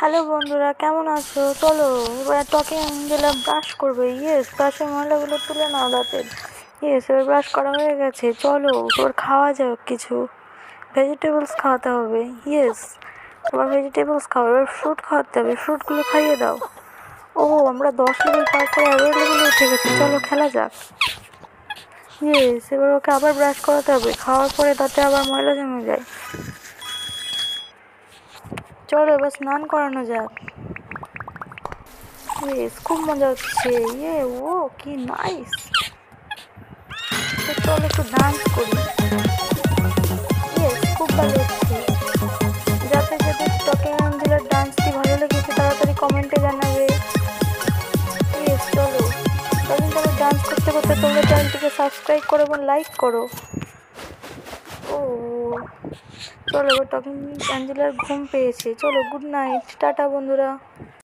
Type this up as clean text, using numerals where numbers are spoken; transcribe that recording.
Hello বন্ধুরা, কেমন আছো? চলো এবার ত্বকে গেলে ব্রাশ করবে। ইয়েস, ব্রাশের ময়লাগুলো তুলে নাও দাঁতের। ইয়েস, এবার ব্রাশ করা হয়ে গেছে। চলো এবার খাওয়া যাক কিছু। ভেজিটেবলস খাওয়াতে হবে। ইয়েস, এবার ভেজিটেবলস খাও। এবার ফ্রুট খাওয়াতে হবে, ফ্রুটগুলো খাইয়ে দাও। ও, আমরা 10 লেভেল পার করে 11 লেভেলে উঠে গেছি। চলো খেলা যাক। ইয়েস, এবার ওকে আবার ব্রাশ করাতে হবে। খাওয়ার পরে দাঁতে আবার ময়লা জমে যায়। চলো এবার স্নান করানো যাক। ইয়েস, খুব মজা হচ্ছে। ও কি নাইস। চলো একটু ডান্স করি। ইয়েস, খুব ভালো হচ্ছে। যাতে যাদের ত্বকে অ্যাঞ্জেলার ডান্সটি ভালো লেগেছে তাড়াতাড়ি কমেন্টে জানাবে। ইয়েস, চলো তখন তোমরা ডান্স করতে করতে তোমরা চ্যানেলটিকে সাবস্ক্রাইব করো এবং লাইক করো। ও, চলো এবার তখন অ্যাঞ্জেলার ঘুম পেয়েছে। চলো গুড নাইট, টাটা বন্ধুরা।